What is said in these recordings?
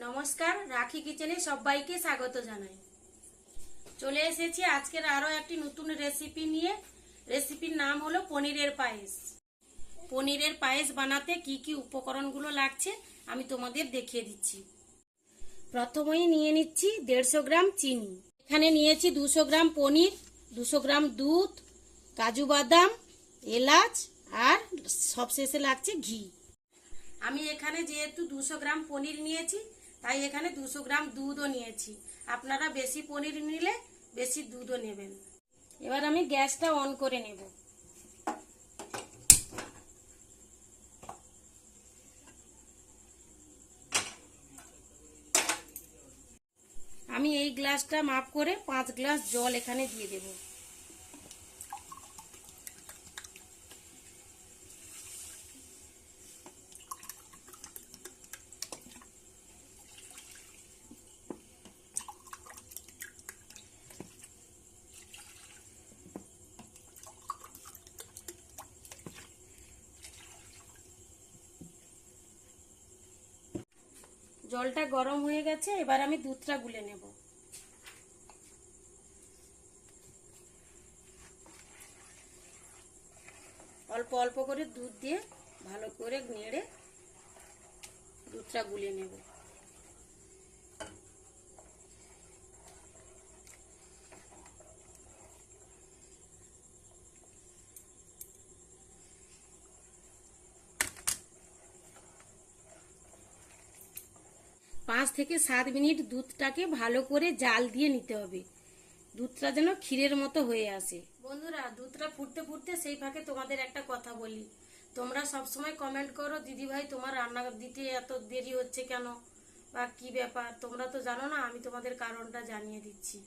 নমস্কার, রাখি কিচেনে সবাইকে স্বাগত জানাই। চলে এসেছি আজকের আরো একটি নতুন রেসিপি নিয়ে। রেসিপির নাম হলো পনিরের পায়েস। পনিরের পায়েস বানাতে কি কি উপকরণগুলো লাগছে আমি তোমাদের দেখিয়ে দিচ্ছি। প্রথমেই নিয়ে নিচ্ছি 150 গ্রাম চিনি। এখানে নিয়েছি 200 গ্রাম পনির, 200 গ্রাম দুধ, কাজু বাদাম, এলাচ আর সবশেষে লাগছে ঘি। আমি এখানে যেহেতু 200 গ্রাম পনির নিয়েছি তাই এখানে 200 গ্রাম দুধও নিয়েছি। আপনারা বেশি পনির নিলে বেশি দুধও নেবেন। এবার আমি গ্যাসটা অন করে নেব। আমি এই গ্লাসটা মাপ করে 5 গ্লাস জল এখানে দিয়ে দেব। জলটা গরম হয়ে গেছে, এবার আমি দুধটা গুলে নেব। অল্প অল্প করে দুধ দিয়ে ভালো করে নেড়ে দুধটা গুলে নেব। পাঁচ থেকে 7 মিনিট দুধটাকে ভালো করে জাল দিয়ে নিতে হবে। দুধটা যেন ক্ষীরের মতো হয়ে আসে। বন্ধুরা, দুধটা ফুটতে ফুটতে সেই ফাঁকে তোমাদের একটা কথা বলি। তোমরা সবসময় কমেন্ট করো, দিদি ভাই তোমার রান্না দিতে এত দেরি হচ্ছে কেন বা কি ব্যাপার। তোমরা তো জানো না, আমি তোমাদের কারণটা জানিয়ে দিচ্ছি।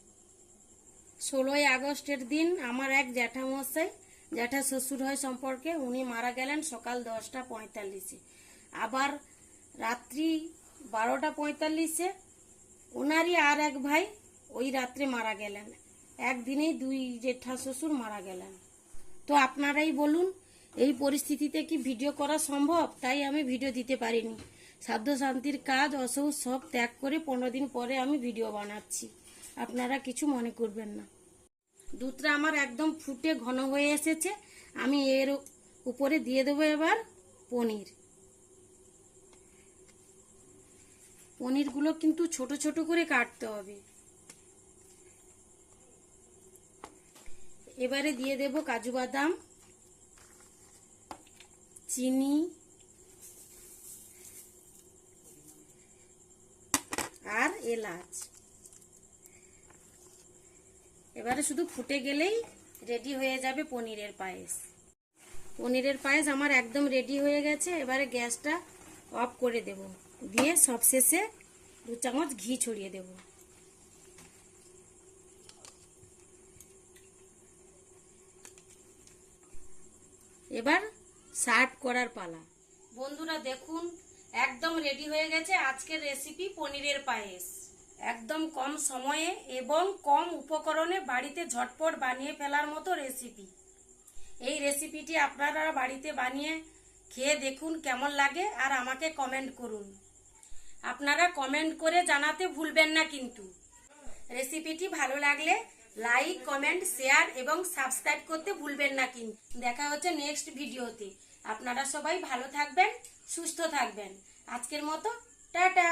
16ই আগস্টের দিন আমার এক জ্যাঠামশাই, জ্যাঠা শ্বশুর হয় সম্পর্কে, উনি মারা গেলেন সকাল 10টা 45-এ। আবার রাত্রি 12টা 45-এ ওনারই আর এক ভাই ওই রাত্রে মারা গেলেন। একদিনেই 2 জ্যাঠা শ্বশুর মারা গেলেন। তো আপনারাই বলুন, এই পরিস্থিতিতে কি ভিডিও করা সম্ভব? তাই আমি ভিডিও দিতে পারিনি। সাধ্য শান্তির কাজ অসৌখ সব ত্যাগ করে 15 দিন পরে আমি ভিডিও বানাচ্ছি, আপনারা কিছু মনে করবেন না। দুধটা আমার একদম ফুটে ঘন হয়ে এসেছে। আমি এর উপরে দিয়ে দেবো এবার পনির। পনিরগুলো কিন্তু ছোট ছোট করে কাটতে হবে। এবারে দিয়ে দেব কাজু বাদাম, চিনি আর এলাচ। এবারে শুধু ফুটে গেলেই রেডি হয়ে যাবে পনিরের পায়েস। পনিরের পায়েস আমার একদম রেডি হয়ে গেছে। এবারে গ্যাসটা অফ করে দেব, দিয়ে সবশেষে 2 চামচ ঘি ছড়িয়ে দেব। এবার সার্ভ করার পালা। বন্ধুরা দেখুন, একদম রেডি হয়ে গেছে আজকের রেসিপি পনিরের পায়েস। একদম কম সময়ে এবং কম উপকরণে বাড়িতে ঝটপট বানিয়ে ফেলার মতো রেসিপি। এই রেসিপিটি আপনারা বাড়িতে বানিয়ে খেয়ে দেখুন কেমন লাগে, আর আমাকে কমেন্ট করুন। আপনারা কমেন্ট করে জানাতে ভুলবেন না কিন্তু। রেসিপিটি ভালো লাগলে লাইক, কমেন্ট, শেয়ার এবং সাবস্ক্রাইব করতে ভুলবেন না কিন্তু। দেখা হচ্ছে নেক্সট ভিডিওতে। আপনারা সবাই ভালো থাকবেন, সুস্থ থাকবেন। আজকের মতো টাটা।